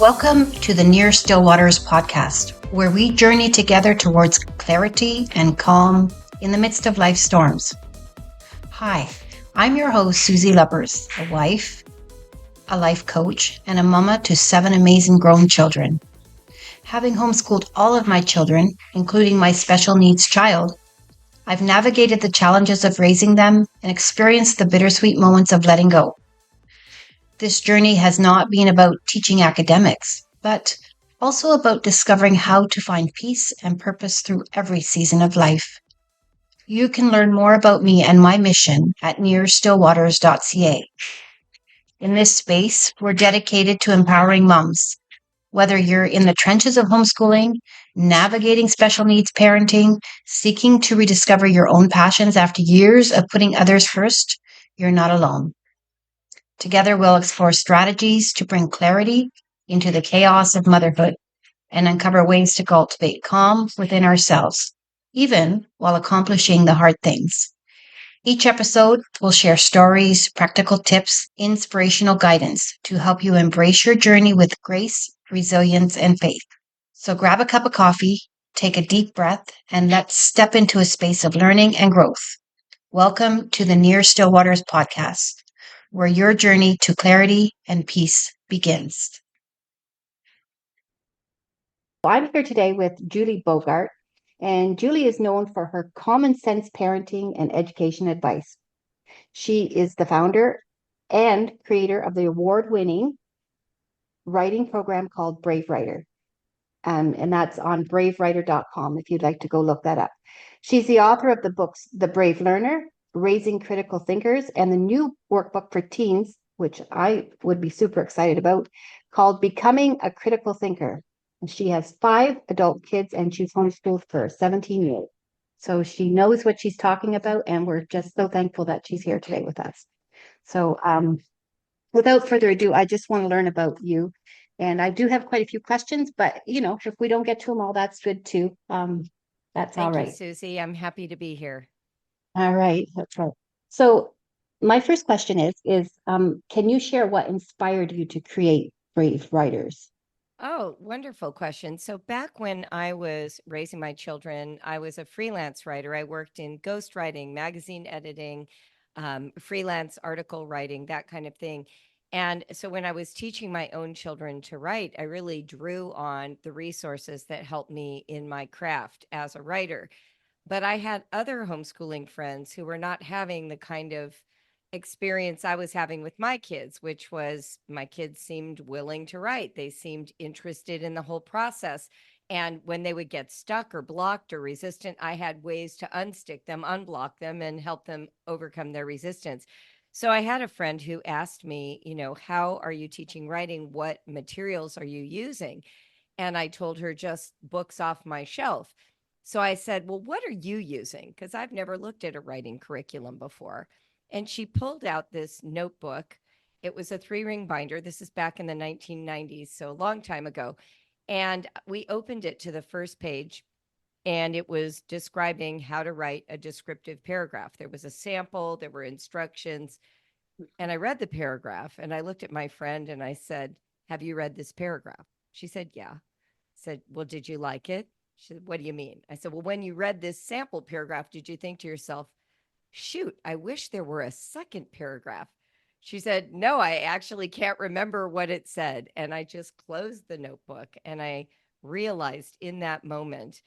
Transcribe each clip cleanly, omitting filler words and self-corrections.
Welcome to the Near Still Waters podcast, where we journey together towards clarity and calm in the midst of life's storms. Hi, I'm your host, Susie Lubbers, a wife, a life coach, and a mama to 7 amazing grown children. Having homeschooled all of my children, including my special needs child, I've navigated the challenges of raising them and experienced the bittersweet moments of letting go. This journey has not been about teaching academics, but also about discovering how to find peace and purpose through every season of life. You can learn more about me and my mission at nearstillwaters.ca. In this space, we're dedicated to empowering moms. Whether you're in the trenches of homeschooling, navigating special needs parenting, seeking to rediscover your own passions after years of putting others first, you're not alone. Together, we'll explore strategies to bring clarity into the chaos of motherhood and uncover ways to cultivate calm within ourselves, even while accomplishing the hard things. Each episode will share stories, practical tips, inspirational guidance to help you embrace your journey with grace, resilience, and faith. So grab a cup of coffee, take a deep breath, and let's step into a space of learning and growth. Welcome to the Near Still Waters podcast, where your journey to clarity and peace begins. I'm here today with Julie Bogart, and Julie is known for her common sense parenting and education advice. She is the founder and creator of the award-winning writing program called Brave Writer. And that's on bravewriter.com if you'd like to go look that up. She's the author of the books The Brave Learner, Raising Critical Thinkers, and the new workbook for teens, which I would be super excited about, called Becoming a Critical Thinker. And she has 5 adult kids and she's homeschooled for 17 years. So she knows what she's talking about, and we're just so thankful that she's here today with us. So without further ado, I just want to learn about you. And I do have quite a few questions, but if we don't get to them all, that's good too. That's all Thank you, right. Susie. I'm happy to be here. All right, that's right. So my first question is can you share what inspired you to create Brave Writers? Oh, wonderful question. So back when I was raising my children, I was a freelance writer. I worked in ghostwriting, magazine editing, freelance article writing, that kind of thing. And so when I was teaching my own children to write, I really drew on the resources that helped me in my craft as a writer. But I had other homeschooling friends who were not having the kind of experience I was having with my kids, which was my kids seemed willing to write. They seemed interested in the whole process. And when they would get stuck or blocked or resistant, I had ways to unstick them, unblock them, and help them overcome their resistance. So I had a friend who asked me, how are you teaching writing? What materials are you using? And I told her just books off my shelf. So I said, well, what are you using? Because I've never looked at a writing curriculum before. And she pulled out this notebook. It was a 3-ring binder. This is back in the 1990s, so a long time ago. And we opened it to the first page, and it was describing how to write a descriptive paragraph. There was a sample, there were instructions. And I read the paragraph, and I looked at my friend and I said, have you read this paragraph? She said, yeah. I said, well, did you like it? She said, what do you mean? I said, well, when you read this sample paragraph, did you think to yourself, shoot, I wish there were a second paragraph? She said, no, I actually can't remember what it said. And I just closed the notebook, and I realized in that moment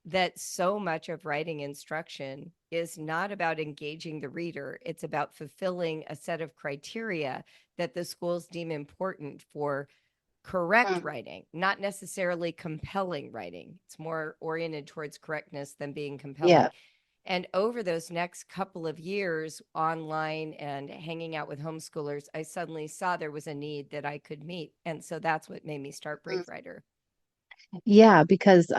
that so much of writing instruction is not about engaging the reader. It's about fulfilling a set of criteria that the schools deem important for correct writing, not necessarily compelling writing. It's more oriented towards correctness than being compelling. Yeah. And over those next couple of years online and hanging out with homeschoolers, I suddenly saw there was a need that I could meet. And so that's what made me start Brave Writer. Yeah, because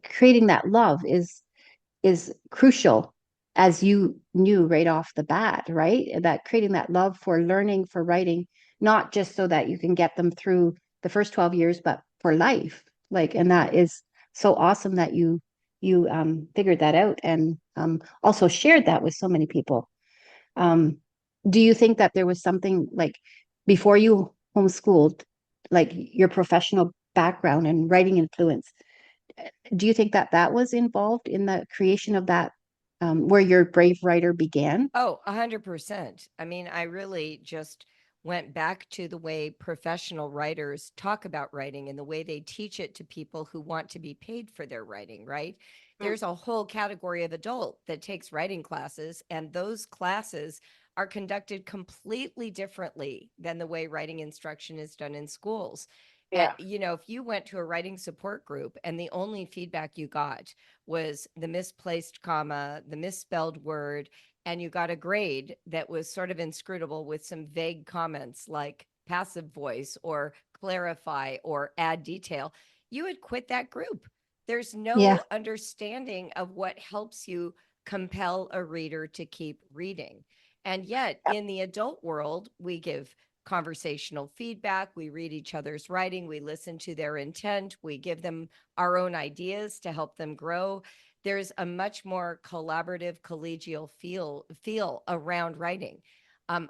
creating that love is crucial, as you knew right off the bat, right? That creating that love for learning, for writing, not just so that you can get them through the first 12 years, but for life. And that is so awesome that you figured that out, and also shared that with so many people. Do you think that there was something, like, before you homeschooled, like your professional background and writing influence, do you think that that was involved in the creation of that, where your brave writer began? Oh, 100%. I mean, I really just went back to the way professional writers talk about writing and the way they teach it to people who want to be paid for their writing, right? Mm. There's a whole category of adult that takes writing classes, and those classes are conducted completely differently than the way writing instruction is done in schools. And, Yeah. if you went to a writing support group and the only feedback you got was the misplaced comma, the misspelled word, and you got a grade that was sort of inscrutable with some vague comments like passive voice or clarify or add detail, you would quit that group. There's Yeah. no understanding of what helps you compel a reader to keep reading. And yet, Yeah. in the adult world, we give conversational feedback, we read each other's writing, we listen to their intent, we give them our own ideas to help them grow. There's a much more collaborative, collegial feel around writing.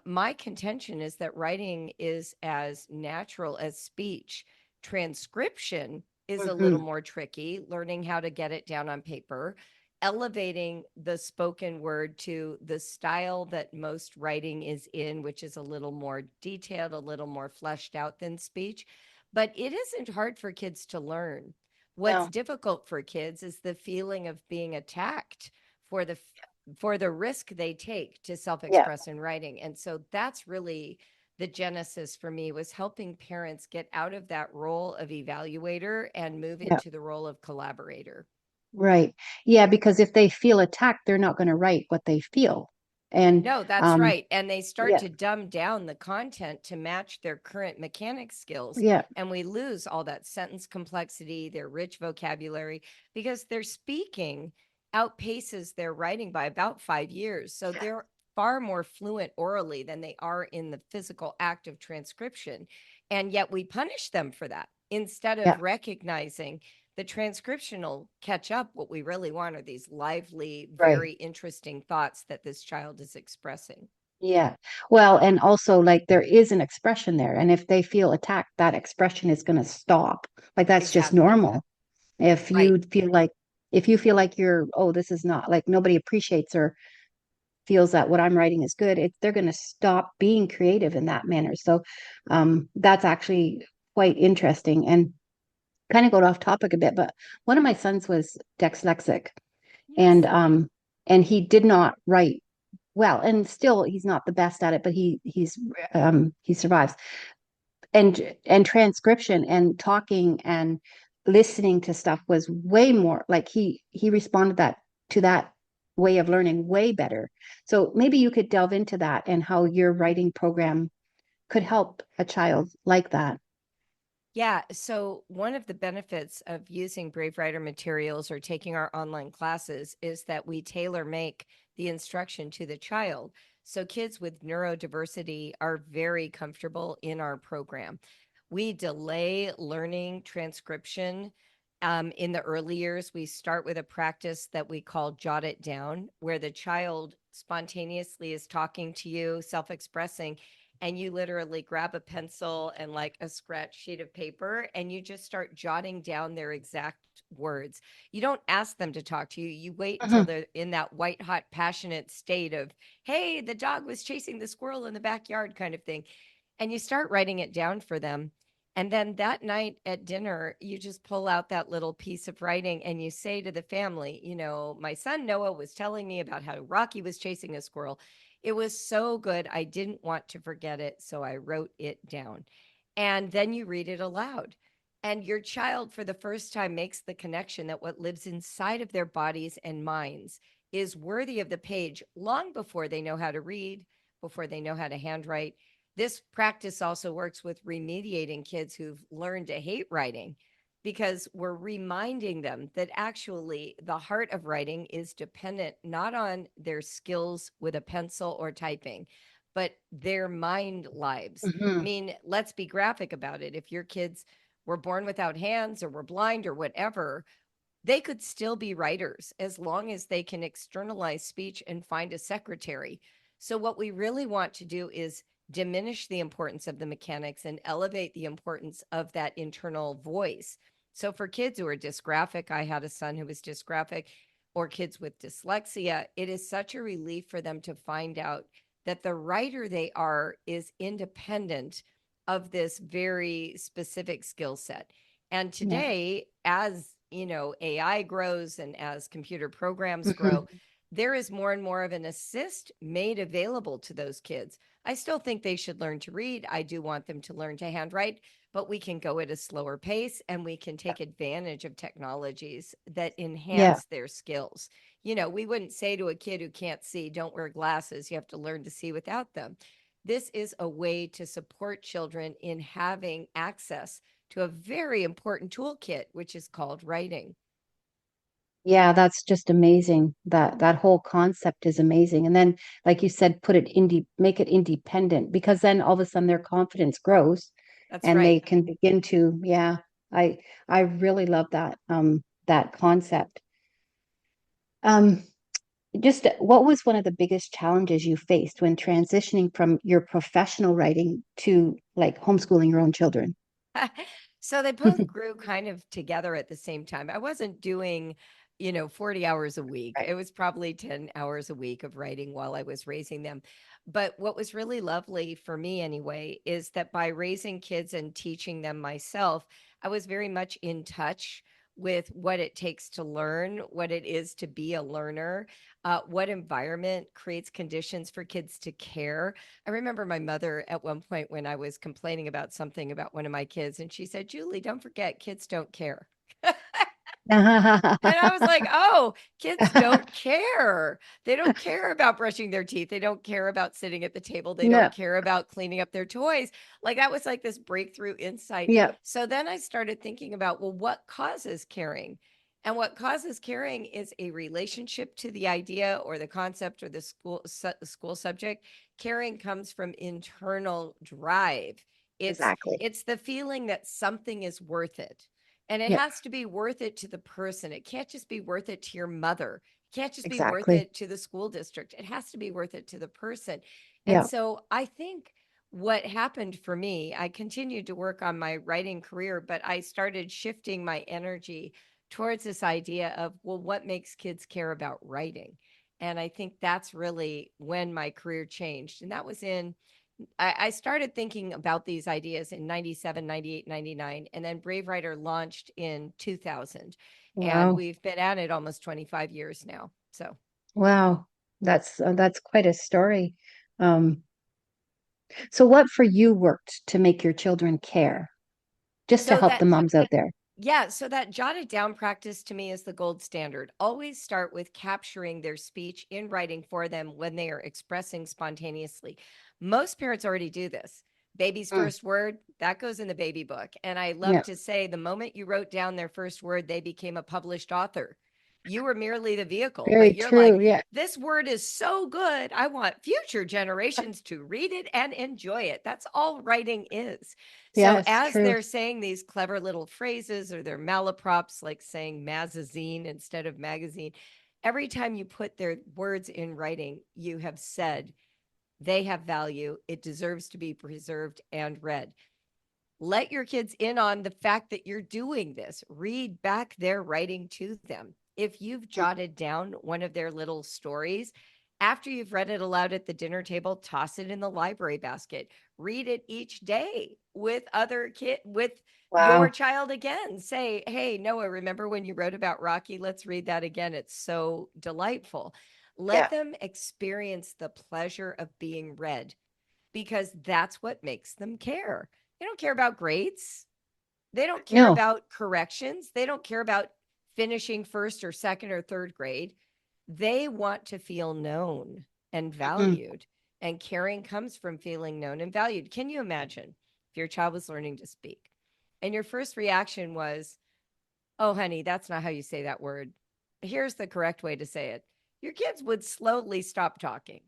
My contention is that writing is as natural as speech. Transcription is a little Hmm. more tricky, learning how to get it down on paper, elevating the spoken word to the style that most writing is in, which is a little more detailed, a little more fleshed out than speech. But it isn't hard for kids to learn. What's No. difficult for kids is the feeling of being attacked for the risk they take to Yeah. self-express in writing. And so that's really the genesis for me, was helping parents get out of that role of evaluator and move Yeah. into the role of collaborator. Right. Yeah, because if they feel attacked, they're not going to write what they feel. And No, that's right. And they start yeah, to dumb down the content to match their current mechanic skills. yeah, And we lose all that sentence complexity, their rich vocabulary, because their speaking outpaces their writing by about 5 years. So they're far more fluent orally than they are in the physical act of transcription. And yet we punish them for that instead yeah, of recognizing the transcription will catch up. What we really want are these lively, right. very interesting thoughts that this child is expressing. Yeah. Well, and also like there is an expression there. And if they feel attacked, that expression is going to stop. Like that's just Exactly. normal. If Right. you feel like, if you feel like you're, oh, this is not like nobody appreciates or feels that what I'm writing is good, they're going to stop being creative in that manner. So that's actually quite interesting and kind of got off topic a bit. But one of my sons was dyslexic, and Yes. he did not write well, and still he's not the best at it, but he survives. And transcription and talking and listening to stuff was way more like he responded that to that way of learning way better. So maybe you could delve into that and how your writing program could help a child like that. Yeah. So, one of the benefits of using Brave Writer materials or taking our online classes is that we tailor make the instruction to the child. So, kids with neurodiversity are very comfortable in our program. We delay learning transcription. In the early years, we start with a practice that we call Jot It Down, where the child spontaneously is talking to you, self expressing, and you literally grab a pencil and like a scratch sheet of paper and you just start jotting down their exact words. You don't ask them to talk to you. You wait until Mhm. they're in that white hot passionate state of, hey, the dog was chasing the squirrel in the backyard kind of thing, and you start writing it down for them. And then that night at dinner, you just pull out that little piece of writing and you say to the family, my son Noah was telling me about how Rocky was chasing a squirrel. It was so good. I didn't want to forget it. So I wrote it down. And then you read it aloud. And your child, for the first time, makes the connection that what lives inside of their bodies and minds is worthy of the page long before they know how to read, before they know how to handwrite. This practice also works with remediating kids who've learned to hate writing, because we're reminding them that actually the heart of writing is dependent not on their skills with a pencil or typing, but their mind lives. I Mhm. mean, let's be graphic about it. If your kids were born without hands or were blind or whatever, they could still be writers as long as they can externalize speech and find a secretary. So, what we really want to do is diminish the importance of the mechanics and elevate the importance of that internal voice. So for kids who are dysgraphic, I had a son who was dysgraphic, or kids with dyslexia, it is such a relief for them to find out that the writer they are is independent of this very specific skill set. And Yeah. today, as AI grows and as computer programs Mhm. grow, there is more and more of an assist made available to those kids. I still think they should learn to read. I do want them to learn to handwrite, but we can go at a slower pace and we can take advantage of technologies that Yeah. enhance their skills. We wouldn't say to a kid who can't see, don't wear glasses. You have to learn to see without them. This is a way to support children in having access to a very important toolkit, which is called writing. Yeah, that's just amazing. That whole concept is amazing. And then, like you said, make it independent, because then all of a sudden their confidence grows That's and they right. can begin to, yeah, I I really love that concept. Um, just what was one of the biggest challenges you faced when transitioning from your professional writing to like homeschooling your own children? So they both grew kind of together at the same time. I wasn't doing, 40 hours a week. Right. It was probably 10 hours a week of writing while I was raising them. But what was really lovely for me anyway is that by raising kids and teaching them myself, I was very much in touch with what it takes to learn, what it is to be a learner, what environment creates conditions for kids to care. I remember my mother at one point when I was complaining about something about one of my kids, and she said, Julie, don't forget, kids don't care. And I was like, oh, kids don't care. They don't care about brushing their teeth. They don't care about sitting at the table. They No. don't care about cleaning up their toys. Like that was like this breakthrough insight. Yeah, So then I started thinking about, well, what causes caring? And what causes caring is a relationship to the idea or the concept or the school subject. Caring comes from internal drive. It's exactly. it's the feeling that something is worth it. And it Yeah, has to be worth it to the person. It can't just be worth it to your mother. It can't just be worth exactly. it to the school district. It has to be worth it to the person. And Yeah. so I think what happened for me, I continued to work on my writing career, but I started shifting my energy towards this idea of, well, what makes kids care about writing? And I think that's really when my career changed. And that was I started thinking about these ideas in 97, 98, 99, and then Brave Writer launched in 2000. And Wow. we've been at it almost 25 years now. So, Wow. That's quite a story. Um, so what for you worked to make your children care? Just to so help that the moms out there. Yeah, so that jotted down practice to me is the gold standard. Always start with capturing their speech in writing for them when they are expressing spontaneously. Most parents already do this. Baby's Mm, first word, that goes in the baby book. And I love yeah, to say the moment you wrote down their first word, they became a published author. You were merely the vehicle, but very you're like, true. Yeah. this word is so good. I want future generations to read it and enjoy it. That's all writing is. So Yes, as true. they're saying these clever little phrases or their malaprops, like saying mazazine instead of magazine, every time you put their words in writing, you have said they have value. It deserves to be preserved and read. Let your kids in on the fact that you're doing this. Read back their writing to them. If you've Mm, jotted down one of their little stories, after you've read it aloud at the dinner table, toss it in the library basket. Read it each day with with your wow. child again. Say, "Hey, Noah, remember when you wrote about Rocky? Let's read that again. It's so delightful." Let Yeah. them experience the pleasure of being read because that's what makes them care. They don't care about grades. They don't care No. about corrections. They don't care about finishing first or second or third grade. They want to feel known and Mm, valued. And caring comes from feeling known and valued. Can you imagine if your child was learning to speak and your first reaction was, oh, honey, that's not how you say that word. Here's the correct way to say it. Your kids would slowly stop talking.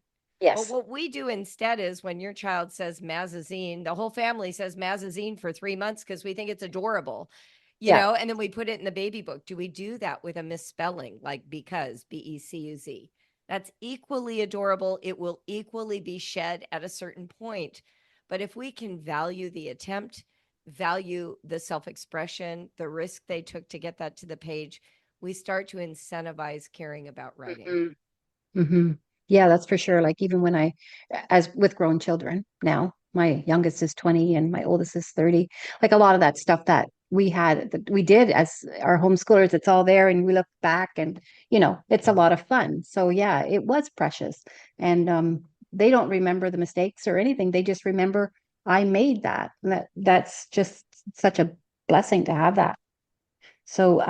But yes. what we do instead is when your child says mazazine, the whole family says mazazine for 3 months because we think it's adorable, Yeah. and then we put it in the baby book. Do we do that with a misspelling like because, BECUZ? That's equally adorable. It will equally be shed at a certain point. But if we can value the attempt, value the self expression, the risk they took to get that to the page, we start to incentivize caring about writing. Mm-hmm. Yeah, that's for sure. Like even when as with grown children now, my youngest is 20 and my oldest is 30. Like a lot of that stuff that we did as our homeschoolers, it's all there and we look back and, it's a lot of fun. So yeah, it was precious. And they don't remember the mistakes or anything. They just remember I made that. And that's just such a blessing to have that. So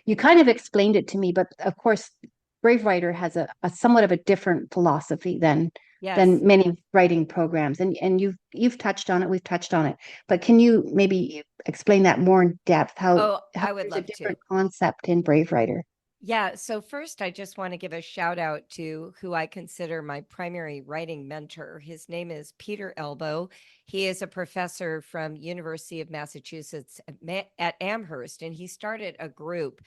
you kind of explained it to me, but of course, Brave Writer has a somewhat of a different philosophy Yes. than many writing programs. And you've touched on it, we've touched on it. But can you maybe explain that more in depth? Oh, How I would there's a love to. different concept in Brave Writer. Yeah. So, first, I just want to give a shout out to who I consider my primary writing mentor. His name is Peter Elbow. He is a professor from University of Massachusetts at Amherst, and he started a group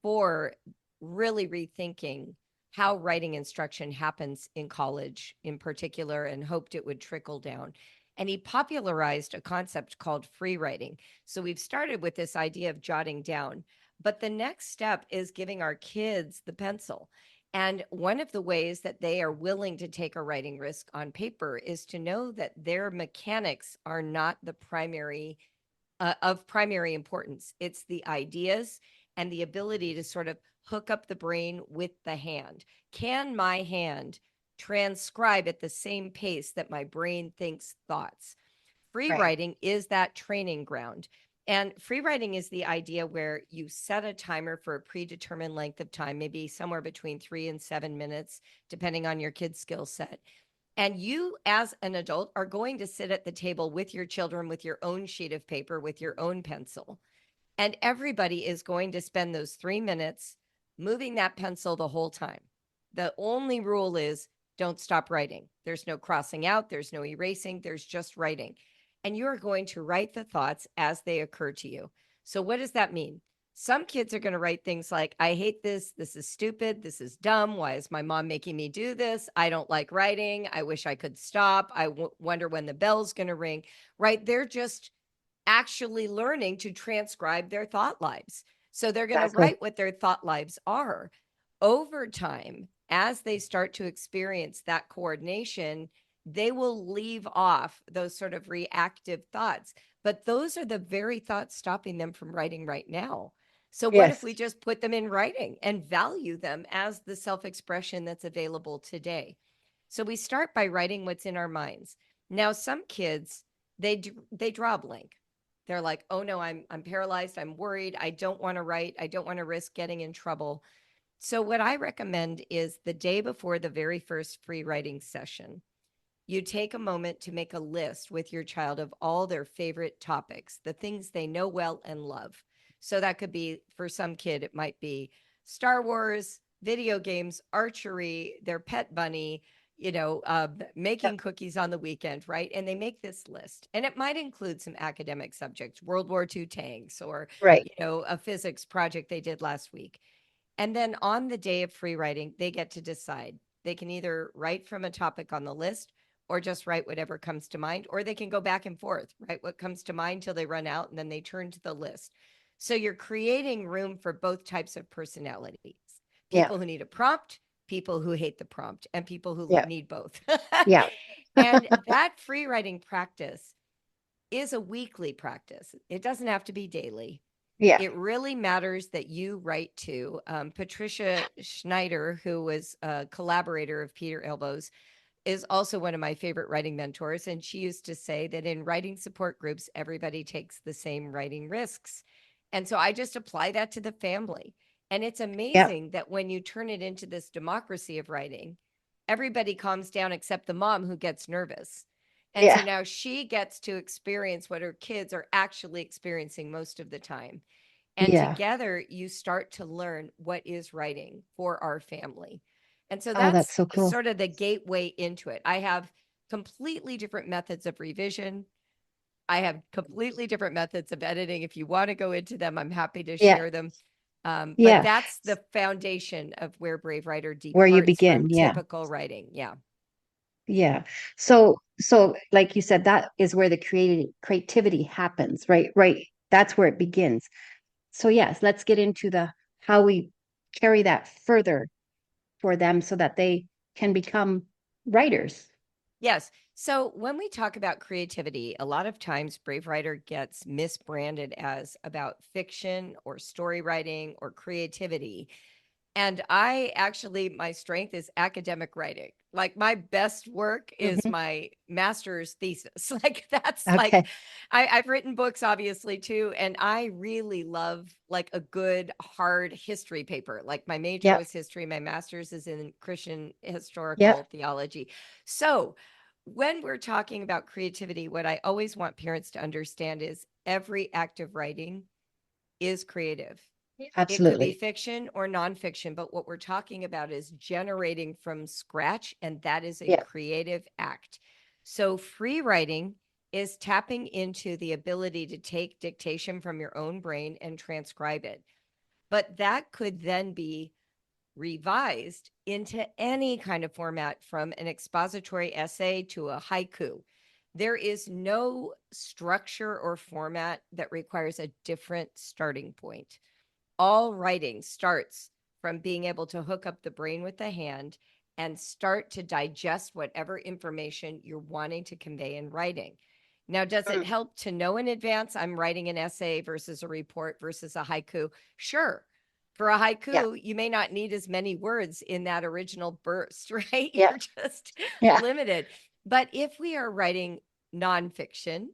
for really rethinking how writing instruction happens in college in particular, and hoped it would trickle down. And he popularized a concept called free writing. So we've started with this idea of jotting down, but the next step is giving our kids the pencil. And one of the ways that they are willing to take a writing risk on paper is to know that their mechanics are not the primary of primary importance. It's the ideas and the ability to sort of hook up the brain with the hand. Can my hand transcribe at the same pace that my brain thinks thoughts? Free Right. writing is that training ground. And free writing is the idea where you set a timer for a predetermined length of time, maybe somewhere between 3 and 7 minutes, depending on your kid's skill set. And you, as an adult, are going to sit at the table with your children with your own sheet of paper, with your own pencil. And everybody is going to spend those 3 minutes moving that pencil the whole time. The only rule is don't stop writing. There's no crossing out, there's no erasing, there's just writing. And you're going to write the thoughts as they occur to you. So, what does that mean? Some kids are going to write things like, I hate this. This is stupid. This is dumb. Why is my mom making me do this? I don't like writing. I wish I could stop. Wonder when the bell's going to ring, right? They're just actually learning to transcribe their thought lives. So they're going to Exactly. write what their thought lives are. Over time, as they start to experience that coordination, they will leave off those sort of reactive thoughts. But those are the very thoughts stopping them from writing right now. So, what if Yes. we just put them in writing and value them as the self expression that's available today? So, we start by writing what's in our minds. Now, some kids, they draw a blank. They're like, "Oh no, I'm paralyzed. I'm worried. I don't want to write. I don't want to risk getting in trouble." So what I recommend is the day before the very first free writing session, you take a moment to make a list with your child of all their favorite topics, the things they know well and love. So that could be, for some kid, it might be Star Wars, video games, archery, their pet bunny, Yep. making cookies on the weekend, right? And they make this list. And it might include some academic subjects, World War II tanks, or, Right. a physics project they did last week. And then on the day of free writing, they get to decide. They can either write from a topic on the list or just write whatever comes to mind, or they can go back and forth, write what comes to mind till they run out and then they turn to the list. So you're creating room for both types of personalities, Yeah. people who need a prompt, people who hate the prompt, and people who Yeah. need both. Yeah. And that free writing practice is a weekly practice, it doesn't have to be daily. Yeah. It really matters that you write to Patricia Schneider, who was a collaborator of Peter Elbow's, is also one of my favorite writing mentors. And she used to say that in writing support groups, everybody takes the same writing risks. And so I just apply that to the family. And it's Yeah. amazing that when you turn it into this democracy of writing, everybody calms down except the mom who gets nervous. And so Yeah. now she gets to experience what her kids are actually experiencing most of the time. And Yeah. together you start to learn what is writing for our family. And so Oh, that's that's so cool. sort of the gateway into it. I have completely different methods of revision. I have completely different methods of editing. If you want to go into them, I'm happy to Yeah. share them. But that's the foundation of where Brave Writer where you departs begin. from Yeah. typical writing. Yeah. Yeah. So like you said, that is where the creativity happens, right? Right. That's where it begins. So yes, let's get into the how we carry that further for them so that they can become writers. Yes. So when we talk about creativity, a lot of times Brave Writer gets misbranded as about fiction or story writing or creativity. And I actually, my strength is academic writing. Like my best work is Mhm. my master's thesis. Like that's like, Okay. I've written books obviously too. And I really love like a good hard history paper. Like my major Yep. was history. My master's is in Christian historical Yep. theology. So when we're talking about creativity, what I always want parents to understand is every act of writing is creative. It could be Absolutely. fiction or nonfiction, but what we're talking about is generating from scratch, and that is a Yeah. creative act. So, free writing is tapping into the ability to take dictation from your own brain and transcribe it. But that could then be revised into any kind of format from an expository essay to a haiku. There is no structure or format that requires a different starting point. All writing starts from being able to hook up the brain with the hand and start to digest whatever information you're wanting to convey in writing. Now, does it Mm. help to know in advance I'm writing an essay versus a report versus a haiku? Sure. For a Yeah. haiku, you may not need as many words in that original burst, right? Yeah. You're just Yeah. limited. But if we are writing nonfiction,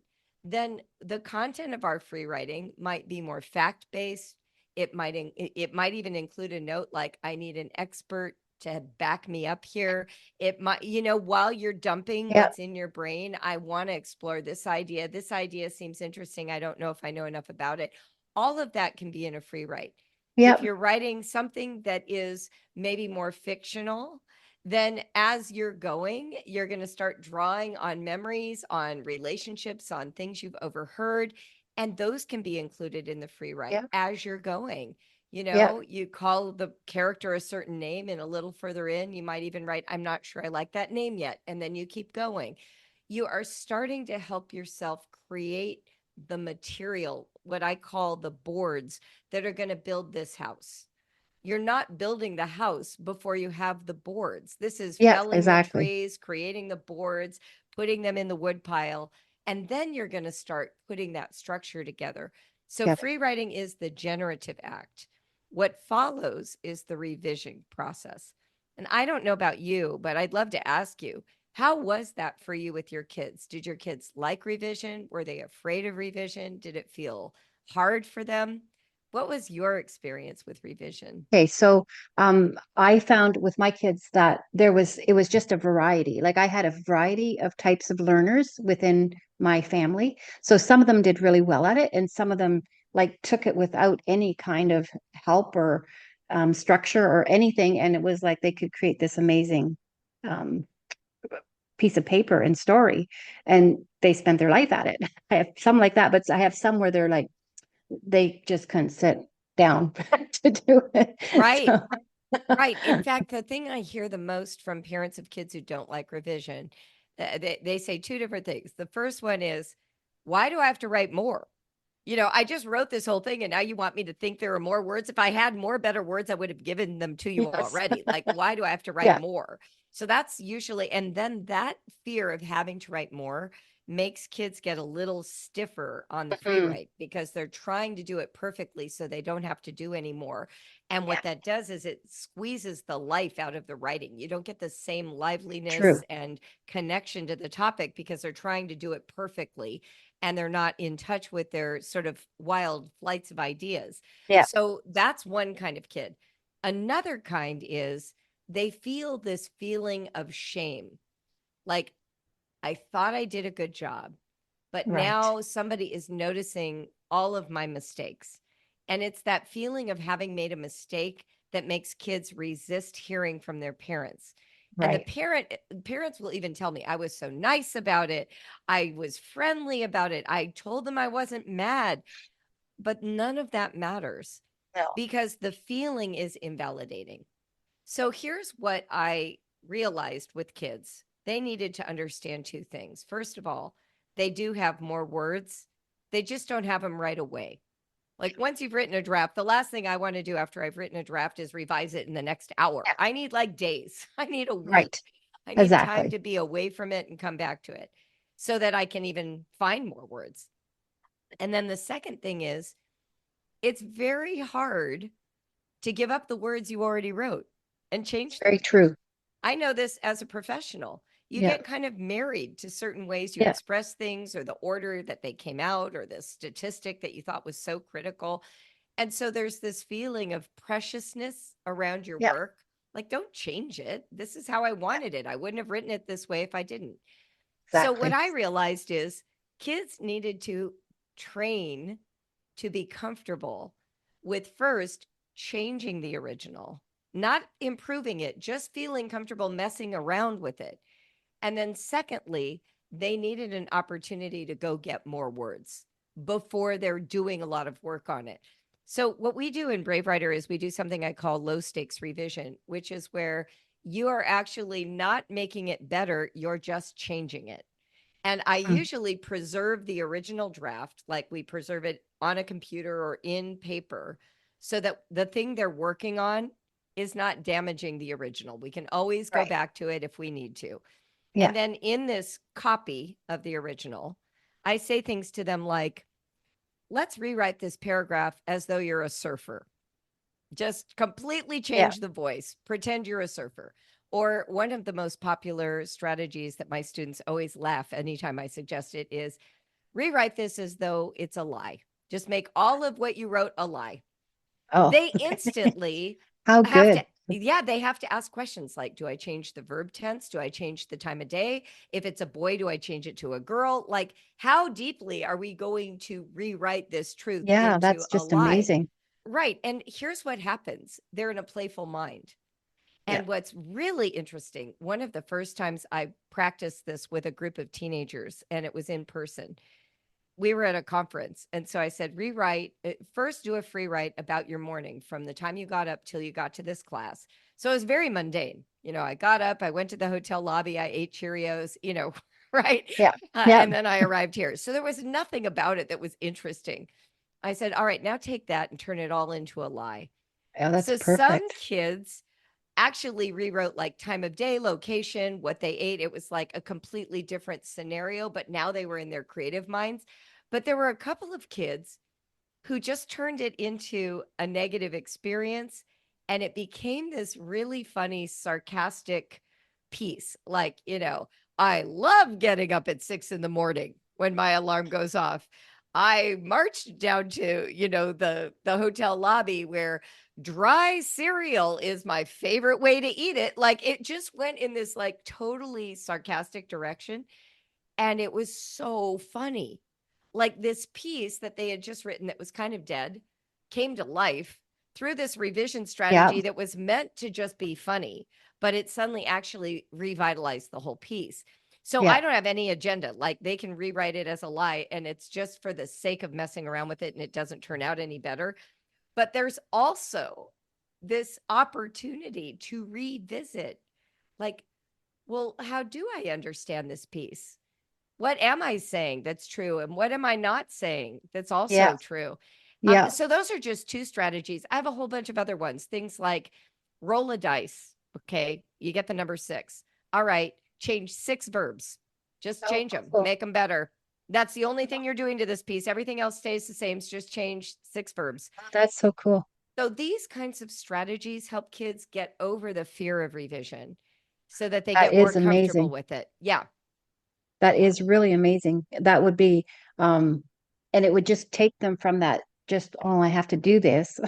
then the content of our free writing might be more fact based. It might even include a note like I need an expert to back me up here. It might, while you're dumping Yeah. what's in your brain, I want to explore this idea. This idea seems interesting. I don't know if I know enough about it. All of that can be in a free write. If Yeah. you're writing something that is maybe more fictional, then as you're going, you're going to start drawing on memories, on relationships, on things you've overheard. And those can be included in the free write Yeah. as you're going. Yeah. You call the character a certain name, and a little further in, you might even write, I'm not sure I like that name yet. And then you keep going. You are starting to help yourself create the material, what I call the boards that are going to build this house. You're not building the house before you have the boards. This is Yes, felling the exactly. trees, creating the boards, putting them in the wood pile, and then you're going to start putting that structure together. So, Together. free writing is the generative act. What follows is the revision process. And I don't know about you, but I'd love to ask you, how was that for you with your kids? Did your kids like revision? Were they afraid of revision? Did it feel hard for them? What was your experience with revision? Okay, so I found with my kids that it was just a variety. Like I had a variety of types of learners within my family. So some of them did really well at it, and some of them like took it without any kind of help or structure or anything, and it was like they could create this amazing um, piece of paper and story, and they spent their life at it. I have some like that, but I have some where they're like they just couldn't sit down to do it. Right. So, Right. In fact, the thing I hear the most from parents of kids who don't like revision, they say two different things. The first one is, why do I have to write more? I just wrote this whole thing and now you want me to think there are more words. If I had more better words, I would have given them to you yes. already. Like, why do I have to write Yeah. more? So that's usually, and then that fear of having to write more makes kids get a little stiffer on the free Mhm. write because they're trying to do it perfectly so they don't have to do any more. And Yeah. what that does is it squeezes the life out of the writing. You don't get the same liveliness True. and connection to the topic because they're trying to do it perfectly and they're not in touch with their sort of wild flights of ideas. Yeah. So that's one kind of kid. Another kind is they feel this feeling of shame. Like, I thought I did a good job, but Right. now somebody is noticing all of my mistakes. And it's that feeling of having made a mistake that makes kids resist hearing from their parents. And the Right. parents will even tell me I was so nice about it. I was friendly about it. I told them I wasn't mad, but none of that matters. No. because the feeling is invalidating. So here's what I realized with kids. They needed to understand two things. First of all, they do have more words. They just don't have them right away. Like once you've written a draft, the last thing I want to do after I've written a draft is revise it in the next hour. Yeah. I need like days. I need a week. Right. I need time Exactly. to be away from it and come back to it so that I can even find more words. And then the second thing is it's very hard to give up the words you already wrote and change Very them. true. I know this as a professional. You Yeah. get kind of married to certain ways you Yeah. express things or the order that they came out or the statistic that you thought was so critical. And so there's this feeling of preciousness around your Yeah. work. Like, don't change it. This is how I wanted it. I wouldn't have written it this way if I didn't. So, what Exactly. I realized is kids needed to train to be comfortable with first changing the original, not improving it, just feeling comfortable messing around with it. And then, secondly, they needed an opportunity to go get more words before they're doing a lot of work on it. So, what we do in Brave Writer is we do something I call low stakes revision, which is where you are actually not making it better, you're just changing it. And I Mm. usually preserve the original draft, like we preserve it on a computer or in paper, so that the thing they're working on is not damaging the original. We can always go Right. back to it if we need to. Yeah. And then in this copy of the original, I say things to them like, let's rewrite this paragraph as though you're a surfer. Just completely Yeah. change the voice, pretend you're a surfer. Or one of the most popular strategies that my students always laugh anytime I suggest it is rewrite this as though it's a lie. Just make all of what you wrote a lie. Oh, They instantly how have to, good. yeah, they have to ask questions like, do I change the verb tense? Do I change the time of day? If it's a boy, do I change it to a girl? Like, how deeply are we going to rewrite this truth Yeah, into that's a just lie? amazing. Right. And here's what happens. They're in a playful mind. Yeah. And what's really interesting, one of the first times I practiced this with a group of teenagers, and it was in person, we were at a conference. And so I said, rewrite, first do a free write about your morning from the time you got up till you got to this class. So it was very mundane. You know, I got up, I went to the hotel lobby, I ate Cheerios, right? Yeah. Yeah. And then I arrived here. So there was nothing about it that was interesting. I said, all right, now take that and turn it all into a lie. Oh, that's So some perfect. kids actually rewrote like time of day, location, what they ate. It was like a completely different scenario, but now they were in their creative minds. But there were a couple of kids who just turned it into a negative experience. And it became this really funny, sarcastic piece. Like, I love getting up at 6 a.m. when my alarm goes off. I marched down to, the hotel lobby where dry cereal is my favorite way to eat it. Like it just went in this like totally sarcastic direction. And it was so funny. Like this piece that they had just written that was kind of dead came to life through this revision Yeah. strategy that was meant to just be funny, but it suddenly actually revitalized the whole piece. So Yeah. I don't have any agenda. Like they can rewrite it as a lie and it's just for the sake of messing around with it and it doesn't turn out any better. But there's also this opportunity to revisit like, well, how do I understand this piece? What am I saying that's true? And what am I not saying that's Yeah. also true? Yeah. So those are just two strategies. I have a whole bunch of other ones. Things like roll a dice. Okay. You get the number 6. All right. Change 6 verbs. Just Oh, change them, cool. make them better. That's the only thing you're doing to this piece. Everything else stays the same. Just change 6 verbs. Oh, that's so cool. So these kinds of strategies help kids get over the fear of revision so that they That get more is comfortable amazing. with it. Yeah. That Yeah. is really amazing. That would be, um, and it would just take them from that, just, oh, I have to do this,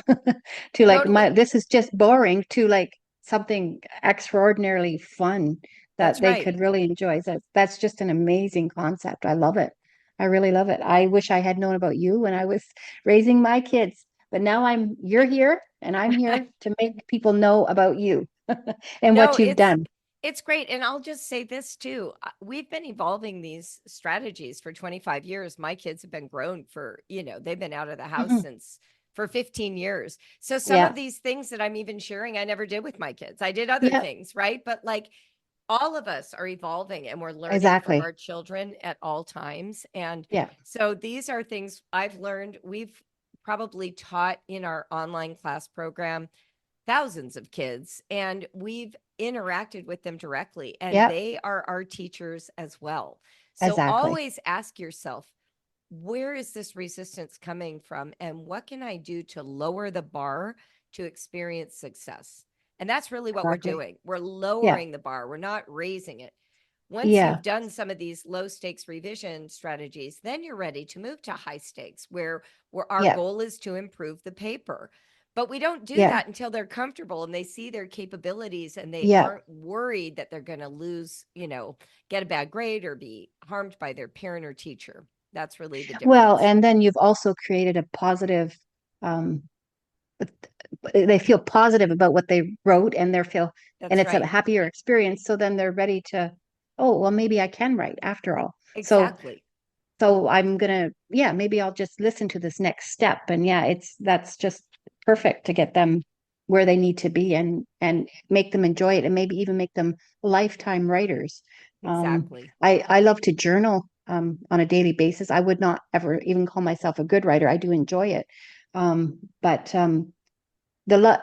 to like, Totally. this is just boring, to like something extraordinarily fun that That's they right. could really enjoy. That's just an amazing concept. I love it. I really love it. I wish I had known about you when I was raising my kids, but now you're here and I'm here to make people know about you and No, what you've it's done. it's great. And I'll just say this too. We've been evolving these strategies for 25 years. My kids have been grown for, they've been out of the house Mhm. since for 15 years. So some Yeah. of these things that I'm even sharing, I never did with my kids. I did other Yeah. things, right? But like all of us are evolving and we're learning from Exactly. our children at all times. And Yeah. so these are things I've learned. We've probably taught in our online class program thousands of kids, and we've interacted with them directly, and Yeah. they are our teachers as well. So Exactly. always ask yourself, where is this resistance coming from? And what can I do to lower the bar to experience success? And that's really what we're Exactly. doing. We're Yeah. lowering the bar, we're not raising it. Once Yeah. you've done some of these low stakes revision strategies, then you're ready to move to high stakes, where our Yeah. goal is to improve the paper. But we don't do Yeah. that until they're comfortable and they see their capabilities and they Yeah. aren't worried that they're going to lose, get a bad grade or be harmed by their parent or teacher. That's really the Well, difference. and then you've also created a positive, um, but they feel positive about what they wrote and and That's it's a right. happier experience. So then they're ready to, oh, well, maybe I can write after all. So, Exactly. so yeah, maybe I'll just listen to this next step. And yeah, that's just perfect to get them where they need to be and make them enjoy it and maybe even make them lifetime writers. Exactly. I love to journal on a daily basis. I would not ever even call myself a good writer. I do enjoy it. But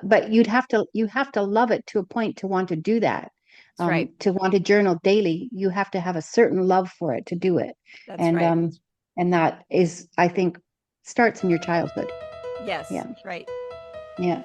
but you have to love it to a point to want to do that. That's right. To want to journal daily, you have to have a certain love for it to do it. That's And right. and that is, I think, starts in your childhood. Yes. Yeah. Right. Yeah.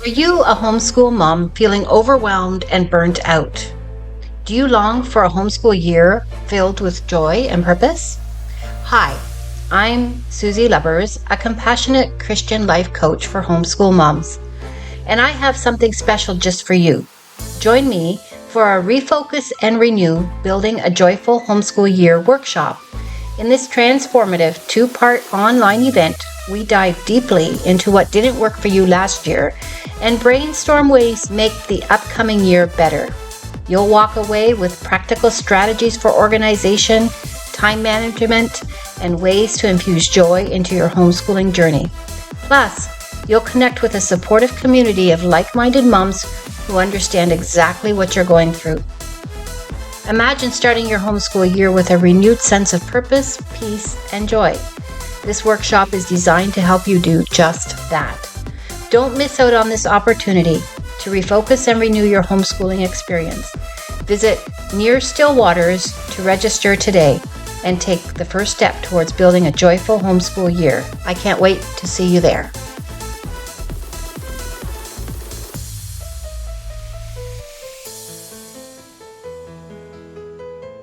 Are you a homeschool mom feeling overwhelmed and burnt out? Do you long for a homeschool year filled with joy and purpose? Hi, I'm Susie Lubbers, a compassionate Christian life coach for homeschool moms, and I have something special just for you. Join me for our Refocus and Renew Building a Joyful Homeschool Year workshop. In this transformative two-part online event, we dive deeply into what didn't work for you last year and brainstorm ways to make the upcoming year better. You'll walk away with practical strategies for organization, time management, and ways to infuse joy into your homeschooling journey. Plus, you'll connect with a supportive community of like-minded moms who understand exactly what you're going through. Imagine starting your homeschool year with a renewed sense of purpose, peace, and joy. This workshop is designed to help you do just that. Don't miss out on this opportunity to refocus and renew your homeschooling experience. Visit Near Still Waters to register today and take the first step towards building a joyful homeschool year. I can't wait to see you there.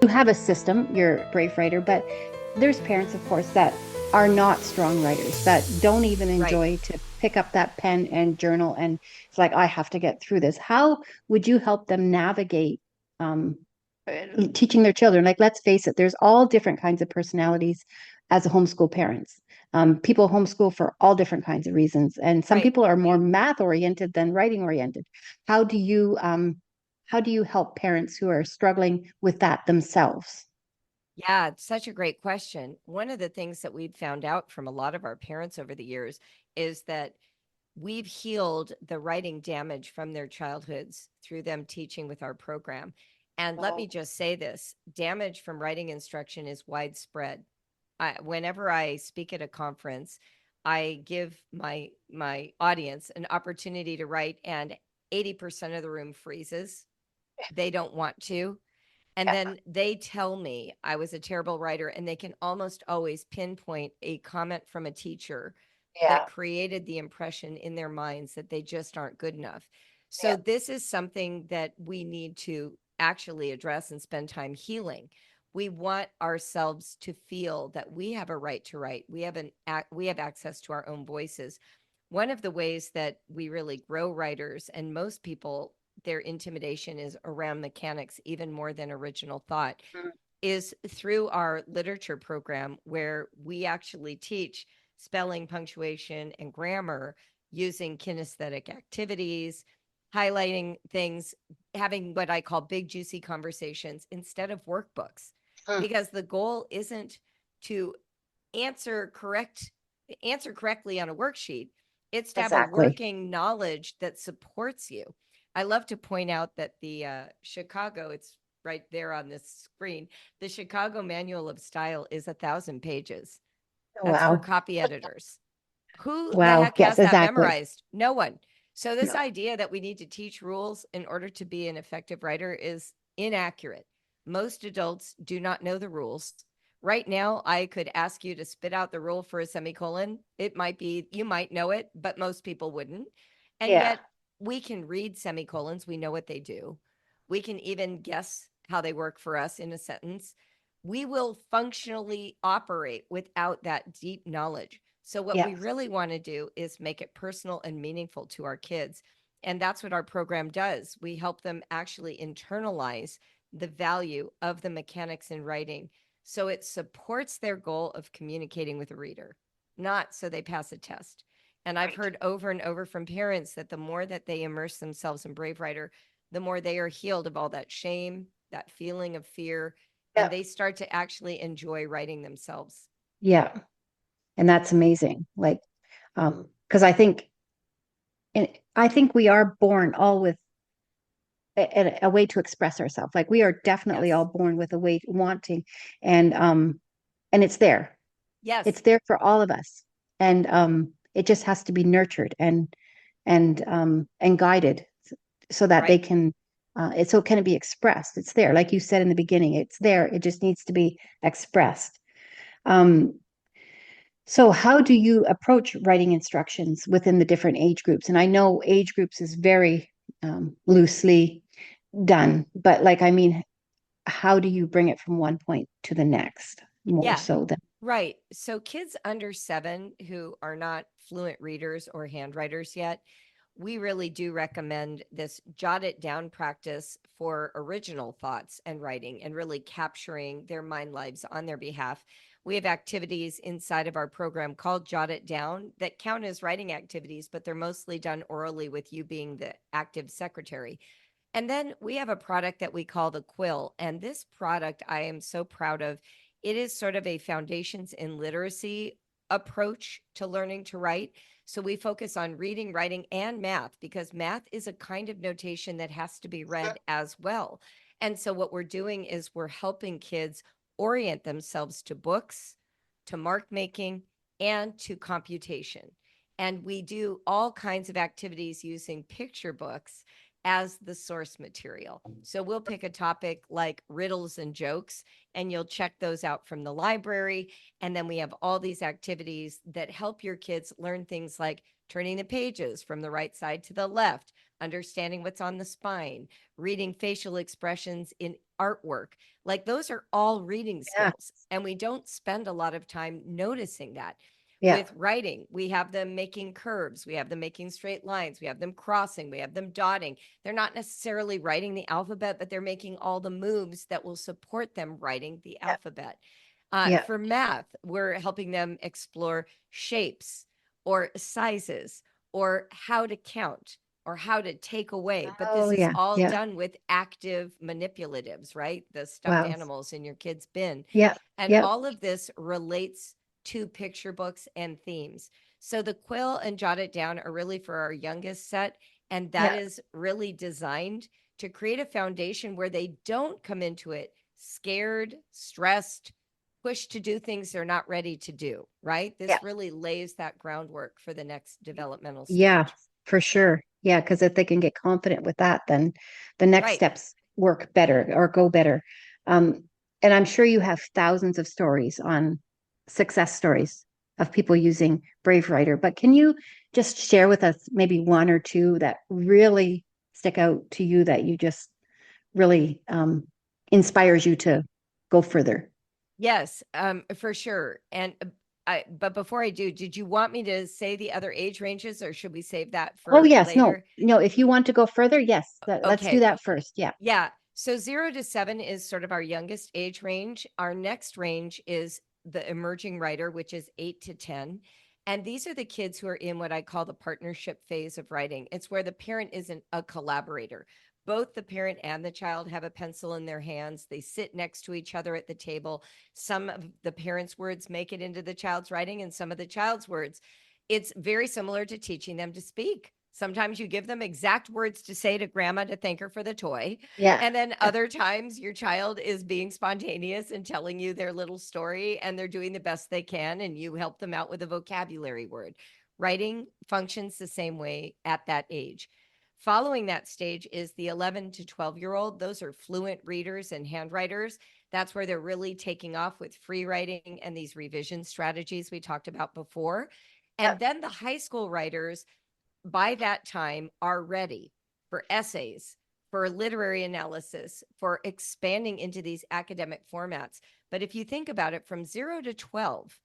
You have a system, you're a brave writer, but there's parents, of course, that are not strong writers, that don't even enjoy to pick up that pen and journal. And it's like, I have to get through this. How would you help them navigate teaching their children? Like, let's face it, there's all different kinds of personalities as a homeschool parents. People homeschool for all different kinds of reasons. And some Right. people are more math oriented than writing oriented. How do you help parents who are struggling with that themselves? Yeah, it's such a great question. One of the things that we've found out from a lot of our parents over the years is that we've healed the writing damage from their childhoods through them teaching with our program. And let me just say this, damage from writing instruction is widespread. Whenever I speak at a conference, I give my audience an opportunity to write, and 80% of the room freezes. They don't want to. And Yeah. then they tell me I was a terrible writer, and they can almost always pinpoint a comment from a teacher that Yeah. created the impression in their minds that they just aren't good enough. So Yeah. this is something that we need to actually address and spend time healing. We want ourselves to feel that we have a right to write. We have access to our own voices. One of the ways that we really grow writers, and most people, their intimidation is around mechanics even more than original thought, Mm. is through our literature program, where we actually teach spelling, punctuation, and grammar using kinesthetic activities, highlighting things, having what I call big, juicy conversations instead of workbooks, because the goal isn't to answer correctly on a worksheet. It's to have a Exactly. working knowledge that supports you. I love to point out that the Chicago, it's right there on this screen, the Chicago Manual of Style is 1,000 pages. That's for Wow. copy editors. Who the Wow. heck Yes, has that exactly. memorized? No one. So this No. idea that we need to teach rules in order to be an effective writer is inaccurate. Most adults do not know the rules. Right now, I could ask you to spit out the rule for a semicolon. It might be, you might know it, but most people wouldn't. And Yeah. yet we can read semicolons. We know what they do. We can even guess how they work for us in a sentence. We will functionally operate without that deep knowledge. So what Yeah. we really want to do is make it personal and meaningful to our kids. And that's what our program does. We help them actually internalize the value of the mechanics in writing. So it supports their goal of communicating with a reader, not so they pass a test. And I've Right. heard over and over from parents that the more that they immerse themselves in Brave Writer, the more they are healed of all that shame, that feeling of fear, and Yeah. they start to actually enjoy writing themselves. Yeah. And that's amazing. Like, because and I think we are born all with a way to express ourselves. Like we are definitely all Yes. born with a way wanting, and and it's there. It's Yes. there for all of us, and it just has to be nurtured and guided so that they Right. can. It's so can it be expressed? It's there, like you said in the beginning. It's there. It just needs to be expressed. Um, So, how do you approach writing instructions within the different age groups? And I know age groups is very loosely done, but like, I mean, how do you bring it from one point to the next more Yeah. so than? Right. So kids under 7 who are not fluent readers or handwriters yet, we really do recommend this jot it down practice for original thoughts and writing and really capturing their mind lives on their behalf. We have activities inside of our program called Jot It Down that count as writing activities, but they're mostly done orally with you being the active secretary. And then we have a product that we call the Quill. And this product I am so proud of. It is sort of a foundations in literacy approach to learning to write. So we focus on reading, writing, and math because math is a kind of notation that has to be read as well. And so what we're doing is we're helping kids orient themselves to books, to mark making, and to computation. And we do all kinds of activities using picture books as the source material. So we'll pick a topic like riddles and jokes, and you'll check those out from the library. And then we have all these activities that help your kids learn things like turning the pages from the right side to the left, understanding what's on the spine, reading facial expressions in artwork. Like those are all reading Yeah, skills. And we don't spend a lot of time noticing that. yeah, With writing, we have them making curves, we have them making straight lines, we have them crossing, we have them dotting. They're not necessarily writing the alphabet, but they're making all the moves that will support them writing the yeah, alphabet. yeah. For math, we're helping them explore shapes or sizes or how to count or how to take away. But Oh, this is yeah, all yeah. done with active manipulatives, right? The stuffed Wow. animals in your kid's bin. Yeah, And yeah, all of this relates to picture books and themes. So the Quill and Jot It Down are really for our youngest set. And that yeah, is really designed to create a foundation where they don't come into it scared, stressed, pushed to do things they're not ready to do, right? yeah, This really lays that groundwork for the next developmental yeah, stage. for sure. Yeah, because if they can get confident with that, then the next Right. steps work better or go better. Um, and I'm sure you have thousands of stories on success stories of people using Brave Writer, but can you just share with us maybe one or two that really stick out to you that you just really inspires you to go further? Yes, for sure. And but before I do, did you want me to say the other age ranges or should we save that Oh, for yes, no, later? no, if you want to go further, yes, let's do Okay. that first. Yeah. Yeah. So 0 to 7 is sort of our youngest age range. Our next range is the emerging writer, which is 8 to 10. And these are the kids who are in what I call the partnership phase of writing. It's where the parent isn't a collaborator. Both the parent and the child have a pencil in their hands. They sit next to each other at the table. Some of the parent's words make it into the child's writing, and some of the child's words. It's very similar to teaching them to speak. Sometimes you give them exact words to say to grandma to thank her for the toy. Yeah. And then other times your child is being spontaneous and telling you their little story, and they're doing the best they can, and you help them out with a vocabulary word. Writing functions the same way at that age. Following that stage is the 11 to 12-year-old. Those are fluent readers and handwriters. That's where they're really taking off with free writing and these revision strategies we talked about before. And then the high school writers, by that time, are ready for essays, for literary analysis, for expanding into these academic formats. But if you think about it, from 0 to 12,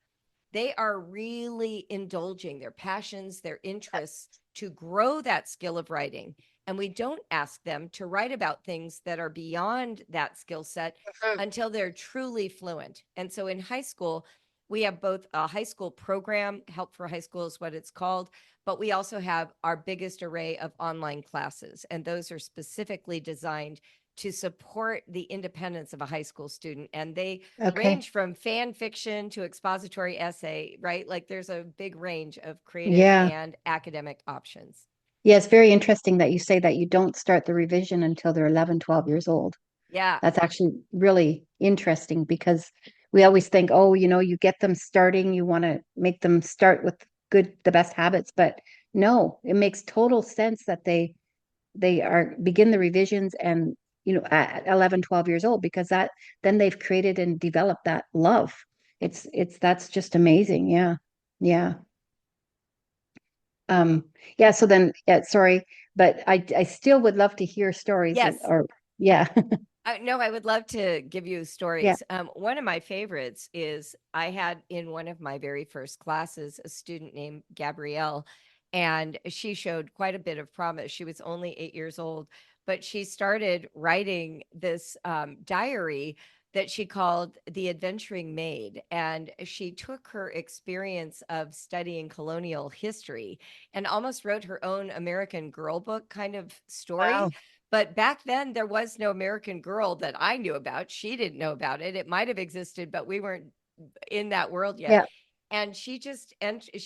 they are really indulging their passions, their interests to grow that skill of writing. And we don't ask them to write about things that are beyond that skill set until they're truly fluent. And so in high school, we have both a high school program, Help for High School is what it's called, but we also have our biggest array of online classes. And those are specifically designed to support the independence of a high school student. And they range from fan fiction to expository essay, right? Like there's a big range of creative and academic options. Yeah, it's very interesting that you say that you don't start the revision until they're 11, 12 years old. Yeah. That's actually really interesting because we always think, oh, you get them starting, you want to make them start with the best habits. But no, it makes total sense that they begin the revisions and at 11, 12 years old, because then they've created and developed that love. That's just amazing. Yeah. Yeah. Yeah, so then sorry, but I still would love to hear stories. Yes. Yeah. No, I would love to give you stories. One of my favorites is I had in one of my very first classes a student named Gabrielle, and she showed quite a bit of promise. She was only 8 years old, but she started writing this diary that she called The Adventuring Maid. And she took her experience of studying colonial history and almost wrote her own American Girl book kind of story. Wow. But back then, there was no American Girl that I knew about. She didn't know about it. It might have existed, but we weren't in that world yet. Yeah. And she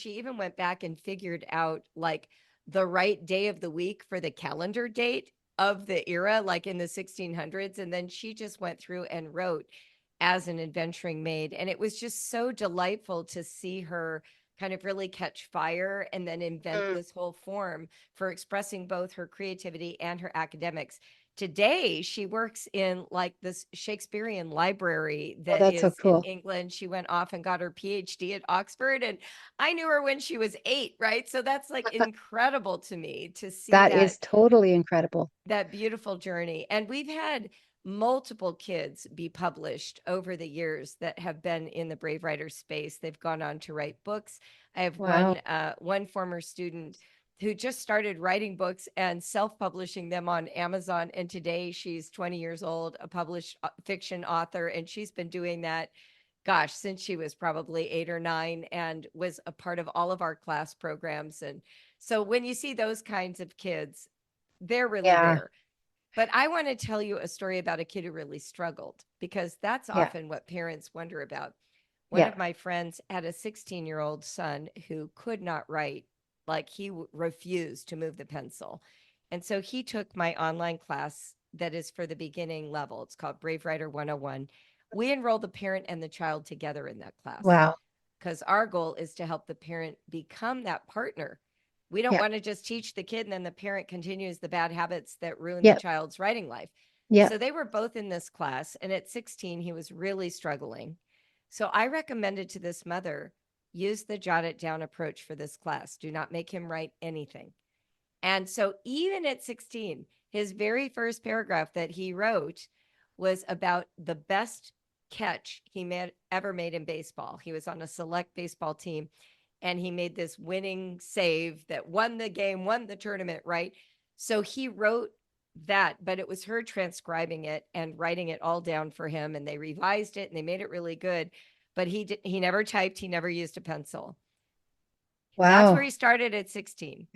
even went back and figured out like the right day of the week for the calendar date of the era, like in the 1600s. And then she just went through and wrote as an adventuring maid. And it was just so delightful to see her kind of really catch fire and then invent this whole form for expressing both her creativity and her academics. Today, she works in like this Shakespearean library that that's so is in cool. England. She went off and got her PhD at Oxford, and I knew her when she was 8, right? So that's like incredible to me to see That is totally incredible. that beautiful journey. And we've had multiple kids be published over the years that have been in the Brave Writer space. They've gone on to write books. I have Wow. one former student who just started writing books and self-publishing them on Amazon. And today she's 20 years old, a published fiction author. And she's been doing that, gosh, since she was probably 8 or 9 and was a part of all of our class programs. And so when you see those kinds of kids, they're really rare. But I want to tell you a story about a kid who really struggled, because that's often what parents wonder about. One of my friends had a 16-year-old son who could not write, like he refused to move the pencil. And so he took my online class that is for the beginning level. It's called Brave Writer 101. We enroll the parent and the child together in that class. Wow. Because our goal is to help the parent become that partner. We don't want to just teach the kid and then the parent continues the bad habits that ruin the child's writing life. So they were both in this class. And at 16, he was really struggling. So I recommended to this mother, use the jot it down approach for this class. Do not make him write anything. And so even at 16, his very first paragraph that he wrote was about the best catch he ever made in baseball. He was on a select baseball team, and he made this winning save that won the game, won the tournament, right? So he wrote that, but it was her transcribing it and writing it all down for him, and they revised it and they made it really good. But he never typed, he never used a pencil. That's where Wow. he started at 16.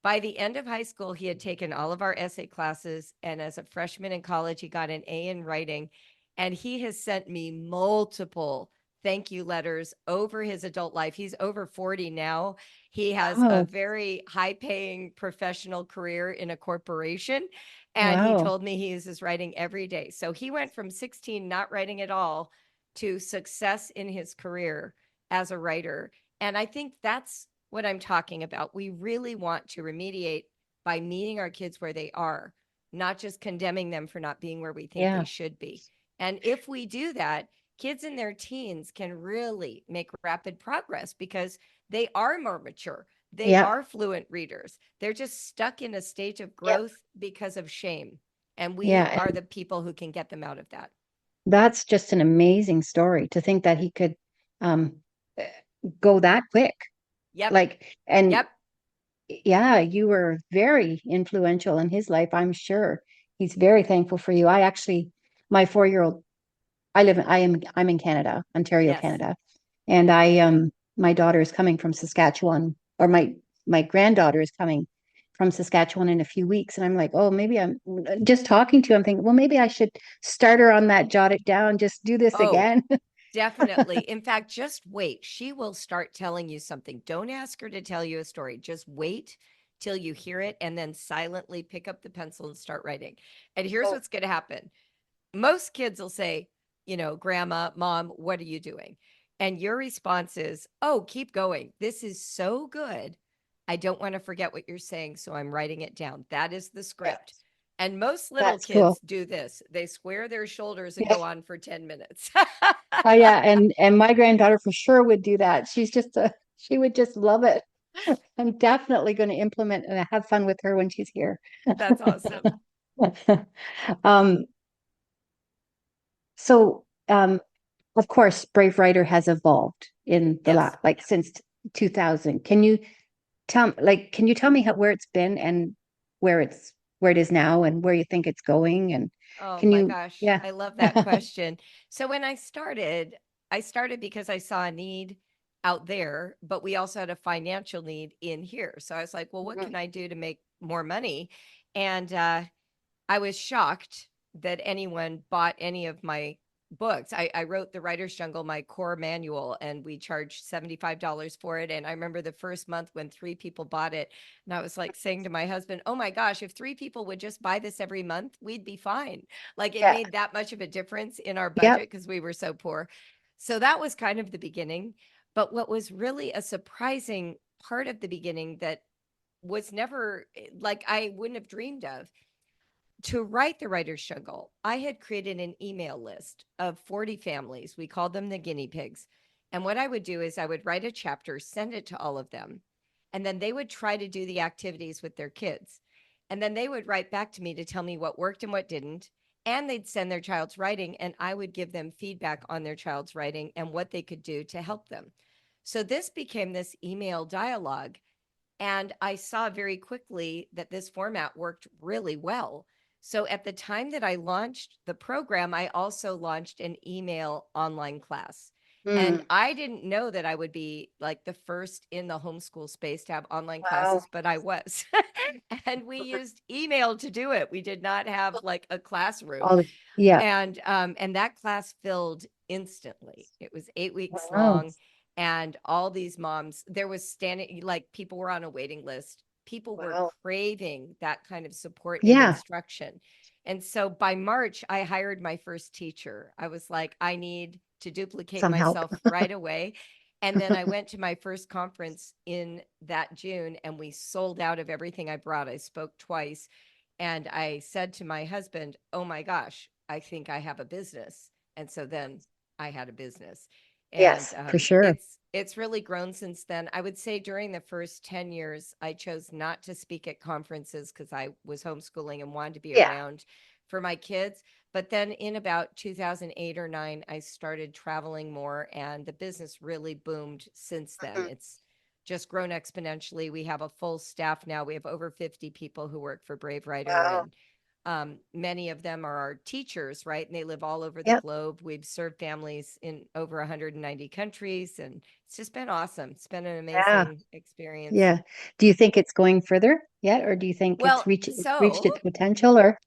By the end of high school, he had taken all of our essay classes. And as a freshman in college, he got an A in writing. And he has sent me multiple thank you letters over his adult life. He's over 40 now. He has a Wow. very high paying professional career in a corporation. And he Wow. told me he uses writing every day. So he went from 16, not writing at all, to success in his career as a writer. And I think that's what I'm talking about. We really want to remediate by meeting our kids where they are, not just condemning them for not being where we think they Yeah. should be. And if we do that, kids in their teens can really make rapid progress because they are more mature. They Yeah. are fluent readers. They're just stuck in a stage of Yeah. growth because of shame. And we Yeah. are the people who can get them out of that. That's just an amazing story to think that he could um eh, go that quick. Yep. Like, and Yep. yeah, you were very influential in his life, I'm sure. He's very thankful for you. I actually, my 4-year-old, I'm in Canada, Ontario, Yes. Canada. And my daughter is coming from Saskatchewan, or my granddaughter is coming from Saskatchewan in a few weeks. And I'm like, oh, maybe I'm just talking to you. I'm thinking, well, maybe I should start her on that, jot it down, just do this Oh, again. definitely. In fact, just wait. She will start telling you something. Don't ask her to tell you a story. Just wait till you hear it and then silently pick up the pencil and start writing. And here's Oh, what's going to happen. Most kids will say, grandma, mom, what are you doing? And your response is, oh, keep going. This is so good. I don't want to forget what you're saying. So I'm writing it down. That is the yeah, script. And most little that's cool. kids do this. They square their shoulders and Yeah. go on for 10 minutes. Oh yeah, and my granddaughter for sure would do that. She would just love it. I'm definitely going to implement and have fun with her when she's here. That's awesome. Um, so of course, Brave Writer has evolved in the Yes. last like since 2000. Can you tell me where it's been and where it is now and where you think it's going? And Oh can my you, gosh, yeah. I love that question. So when I started because I saw a need out there, but we also had a financial need in here. So I was like, well, what Mhm. can I do to make more money? And I was shocked that anyone bought any of my books. I wrote The Writer's Jungle, my core manual, and we charged $75 for it. And I remember the first month when 3 people bought it, and I was like saying to my husband, oh my gosh, if 3 people would just buy this every month, we'd be fine. Like it Yeah. made that much of a difference in our Yep. budget because we were so poor. So that was kind of the beginning. But what was really a surprising part of the beginning that was never like I wouldn't have dreamed of to write the writer's struggle, I had created an email list of 40 families. We called them the guinea pigs. And what I would do is I would write a chapter, send it to all of them, and then they would try to do the activities with their kids. And then they would write back to me to tell me what worked and what didn't. And they'd send their child's writing, and I would give them feedback on their child's writing and what they could do to help them. So this became this email dialogue. And I saw very quickly that this format worked really well. So at the time that I launched the program, I also launched an email online class. And Mm. I didn't know that I would be like the first in the homeschool space to have online Wow. classes, but I was. And we used email to do it. We did not have like a classroom. All yeah. And that class filled instantly. It was 8 weeks Wow. long, and all these moms, there was standing like people were on a waiting list. People were Wow. craving that kind of support and Yeah. instruction. And so by March, I hired my first teacher. I was like, I need to duplicate Some help. myself right away. And then I went to my first conference in that June, and we sold out of everything I brought. I spoke twice. And I said to my husband, oh my gosh, I think I have a business. And so then I had a business. And Yes, for sure. it's really grown since then. I would say during the first 10 years, I chose not to speak at conferences because I was homeschooling and wanted to be Yeah. around for my kids. But then in about 2008 or 9, I started traveling more, and the business really boomed since then. Mhm. It's just grown exponentially. We have a full staff now. We have over 50 people who work for Brave Writer, Wow. and Many of them are our teachers, right? And they live all over the Yep. globe. We've served families in over 190 countries, and it's just been awesome. It's been an Yeah. amazing experience. Yeah. Do you think it's going further yet, or do you think Well, it's reached its so potential, or?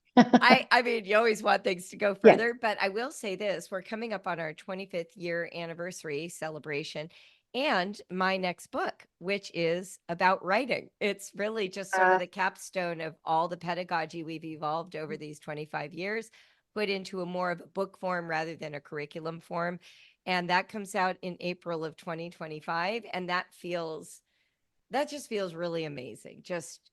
I mean, you always want things to go Yeah. further, but I will say this, we're coming up on our 25th year anniversary celebration and my next book, which is about writing. It's really just sort of Uh, the capstone of all the pedagogy we've evolved over these 25 years, put into a more of a book form rather than a curriculum form. And that comes out in April of 2025. And that just feels really amazing. Just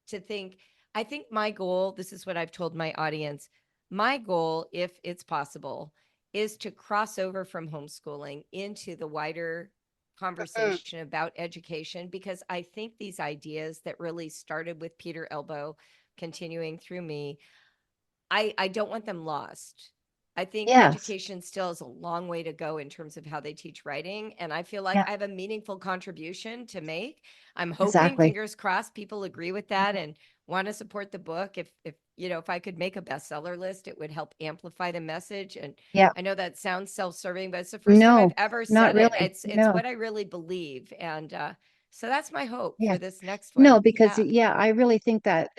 to think, I think my goal, this is what I've told my audience, my goal, if it's possible, is to cross over from homeschooling into the wider mm, conversation about education, because I think these ideas that really started with Peter Elbow, continuing through me, I don't want them lost. I think yes. education still has a long way to go in terms of how they teach writing. And I feel like Yeah, I have a meaningful contribution to make. I'm hoping, exactly. fingers crossed, people agree with that and want to support the book. If I could make a bestseller list, it would help amplify the message. And Yeah. I know that sounds self-serving, but it's the first time I've No, ever not said it. really. It's No. what I really believe. And so that's my hope Yeah. for this next No, one. because Yeah, yeah, I really think that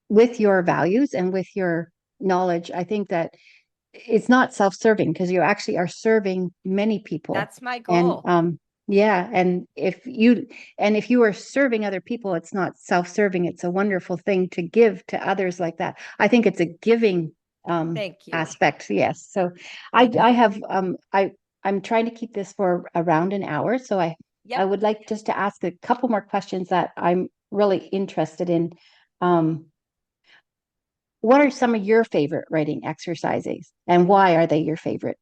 with your values and with your knowledge, I think that it's not self-serving because you actually are serving many people. that's my And goal. yeah, and if you are serving other people, it's not self-serving. It's a wonderful thing to give to others like that. I think it's a giving Thank you. aspect. Yes. So Thank I you. have I'm trying to keep this for around an hour. So I Yep. would like just to ask a couple more questions that I'm really interested in. Um, what are some of your favorite writing exercises, and why are they your favorite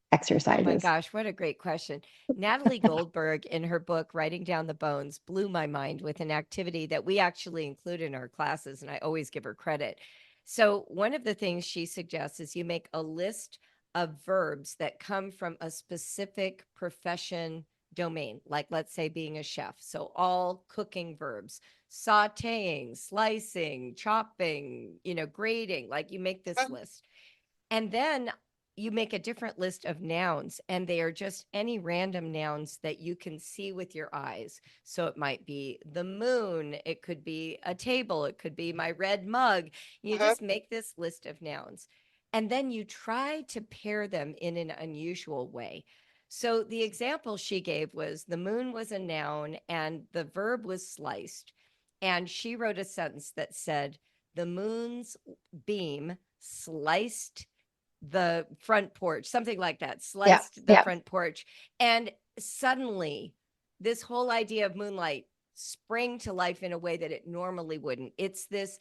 Oh my exercises? gosh, what a great question. Natalie Goldberg, in her book, Writing Down the Bones, blew my mind with an activity that we actually include in our classes, and I always give her credit. So, one of the things she suggests is you make a list of verbs that come from a specific profession domain, like let's say being a chef. So, all cooking verbs, sauteing, slicing, chopping, grating, like you make this list. And then you make a different list of nouns, and they are just any random nouns that you can see with your eyes. So it might be the moon, it could be a table, it could be my red mug. You Mhm. just make this list of nouns. And then you try to pair them in an unusual way. So the example she gave was the moon was a noun and the verb was sliced. And she wrote a sentence that said, the moon's beam sliced the front porch, something like that, Yeah, sliced the yeah, front porch. And suddenly, this whole idea of moonlight sprang to life in a way that it normally wouldn't. It's this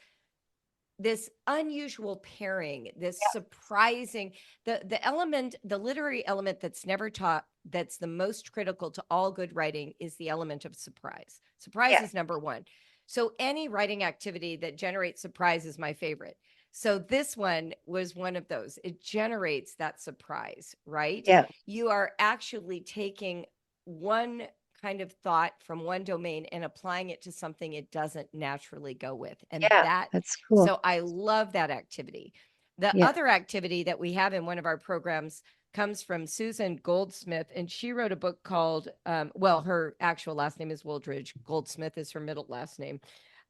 unusual pairing, this surprising, the element, the literary element that's never taught, that's the most critical to all good writing, is the element of surprise. Surprise yeah, is number one. So any writing activity that generates surprise is my favorite. So this one was one of those. It generates that surprise, right? yeah, You are actually taking one kind of thought from one domain and applying it to something it doesn't naturally go with. And yeah. that, That's cool. so I love that activity. The Yeah, other activity that we have in one of our programs comes from Susan Goldsmith, and she wrote a book called, well, her actual last name is Wooldridge. Goldsmith is her middle last name.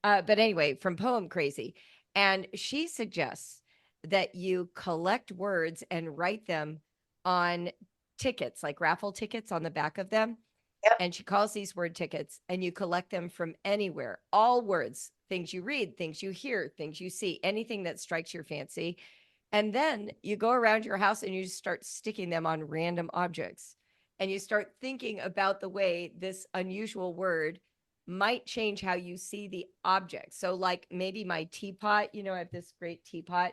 But anyway, from Poem Crazy. And she suggests that you collect words and write them on tickets, like raffle tickets on the back of them. yeah, And she calls these word tickets, and you collect them from anywhere, all words, things you read, things you hear, things you see, anything that strikes your fancy. And then you go around your house and you just start sticking them on random objects. And you start thinking about the way this unusual word might change how you see the object. So, like maybe my teapot, I have this great teapot,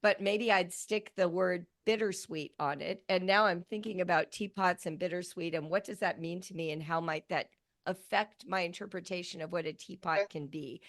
but maybe I'd stick the word bittersweet on it. And now I'm thinking about teapots and bittersweet, and what does that mean to me, and how might that affect my interpretation of what a teapot can be.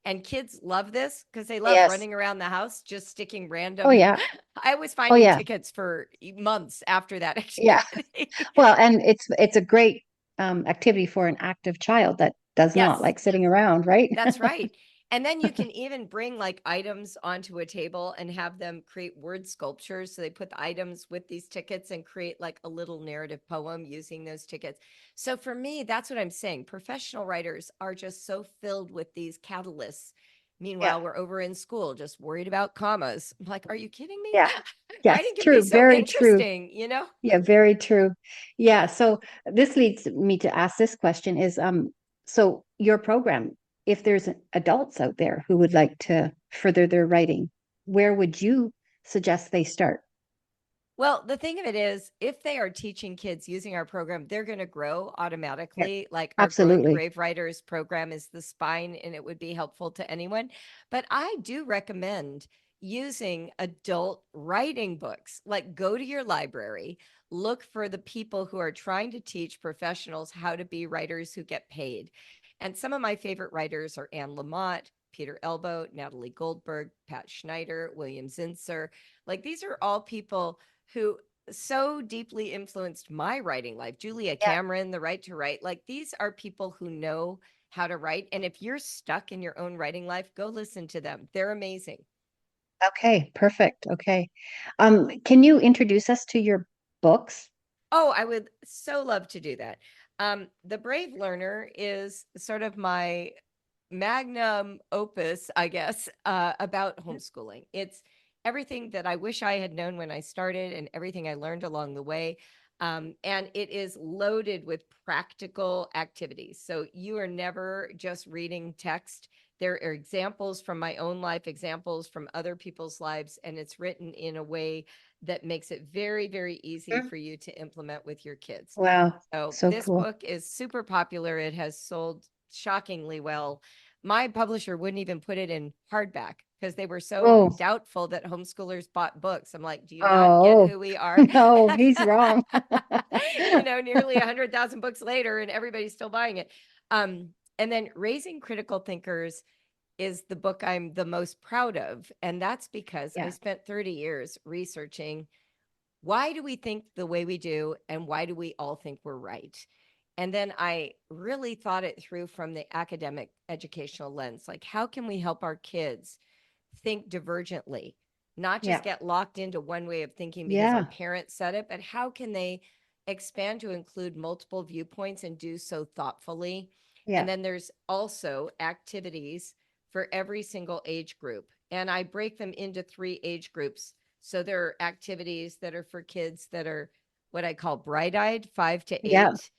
And kids love this because they love yes. running around the house just sticking Oh random. yeah, I was oh finding yeah, tickets for months after that yeah. activity. Well, and it's a great activity for an active child that does not Yes, like sitting around, right? that's right. And then you can even bring like items onto a table and have them create word sculptures. So they put the items with these tickets and create like a little narrative poem using those tickets. So for me, that's what I'm saying. Professional writers are just so filled with these catalysts. Yeah. Meanwhile, we're over in school just worried about commas. I'm like, are you kidding me? Yeah. Yes, Writing can be true. so Very true. interesting, you know? Yeah, very true. Yeah. So this leads me to ask this question is, so your program, if there's adults out there who would like to further their writing, where would you suggest they start? Well, the thing of it is, if they are teaching kids using our program, they're going to grow Yeah, automatically. Like our Growing absolutely. Brave Writers program is the spine, and it would be helpful to anyone. But I do recommend using adult writing books. Like go to your library, look for the people who are trying to teach professionals how to be writers who get paid. And some of my favorite writers are Anne Lamott, Peter Elbow, Natalie Goldberg, Pat Schneider, William Zinsser. Like these are all people who so deeply influenced my writing life. Julia Yeah. Cameron, The Right to Write. Like these are people who know how to write. And if you're stuck in your own writing life, go listen to them. They're amazing. Okay, perfect. Okay. Can you introduce us to your books? Oh, I would so love to do that. The Brave Learner is sort of my magnum opus, I guess, about homeschooling. It's everything that I wish I had known when I started and everything I learned along the way. And it is loaded with practical activities. So you are never just reading text. There are examples from my own life, examples from other people's lives, and it's written in a way that makes it very, very easy Mm. for you to implement with your kids. Wow, So so this cool. book is super popular. It has sold shockingly well. My publisher wouldn't even put it in hardback because they were so Oh, doubtful that homeschoolers bought books. I'm like, do you not get oh, who we are? no, he's wrong. Nearly 100,000 books later and everybody's still buying it. And then Raising Critical Thinkers is the book I'm the most proud of. And that's because I Yeah, spent 30 years researching why do we think the way we do and why do we all think we're right? And then I really thought it through from the academic educational lens. Like, how can we help our kids think divergently, not just yeah, get locked into one way of thinking because our yeah, parents said it, but how can they expand to include multiple viewpoints and do so thoughtfully? And yeah, then there's also activities for every single age group. And I break them into 3 age groups. So there are activities that are for kids that are what I call bright-eyed, 5 to yeah, 8.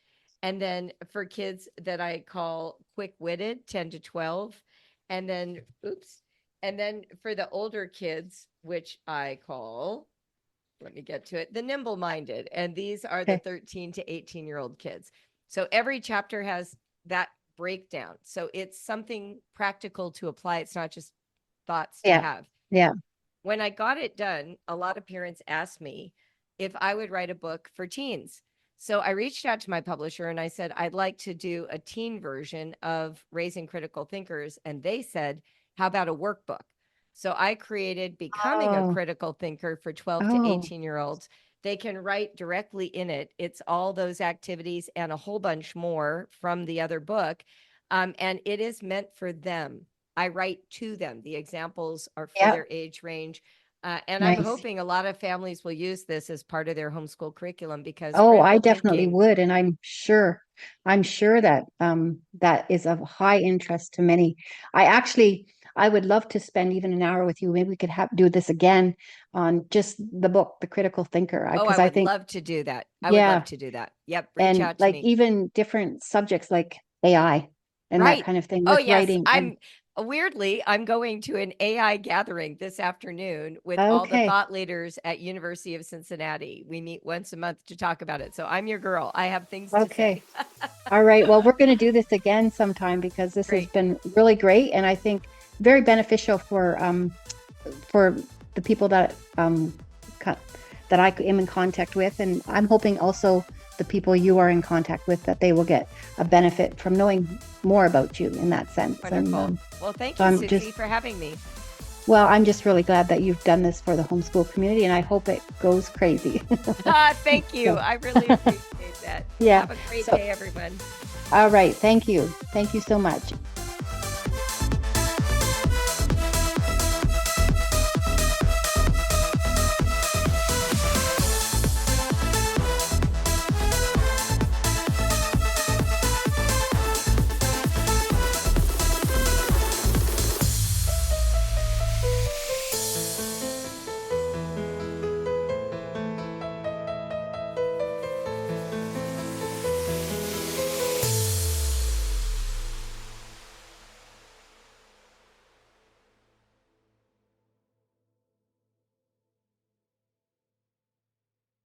And then for kids that I call quick-witted, 10 to 12. And then, oops. And then for the older kids, which I call, let me get to it, the nimble-minded. And these are the okay, 13 to 18-year-old kids. So every chapter has that breakdown. So it's something practical to apply. It's not just thoughts to yeah, have. yeah. When I got it done, a lot of parents asked me if I would write a book for teens. So I reached out to my publisher and I said, I'd like to do a teen version of Raising Critical Thinkers. And they said, how about a workbook? So I created Becoming a Oh, Critical Thinker for 12 to oh, 18-year-olds. They can write directly in it. It's all those activities and a whole bunch more from the other book. And it is meant for them. I write to them. The examples are for yeah, their age range. And I'm nice. hoping a lot of families will use this as part of their homeschool curriculum because Oh, I critical definitely thinking. would, and I'm sure that that is of high interest to many. I would love to spend even an hour with you. Maybe we could have do this again on just the book, The Critical Thinker, Oh, I because I would think, love to do that. I would love yeah, to do that. Yep. Reach and out to like me. even different subjects like AI and that Right. kind of thing Oh, with yes. writing. And I'm going to an AI gathering this afternoon with all the okay, thought leaders at University of Cincinnati. We meet once a month to talk about it. So I'm your girl. I have things to say. okay. All right. Well, we're going to do this again sometime because this has Great. been really great, and I think very beneficial for the people that that I am in contact with, and I'm hoping also the people you are in contact with that they will get a benefit from knowing more about you in that sense. And Wonderful. Well, thank so you, I'm Susie, for having me. I'm just really glad that you've done this for the homeschool community, and I hope it goes crazy. Thank you. So, I really appreciate that. yeah. Have a great So, day, everyone. all right. Thank you. Thank you so much.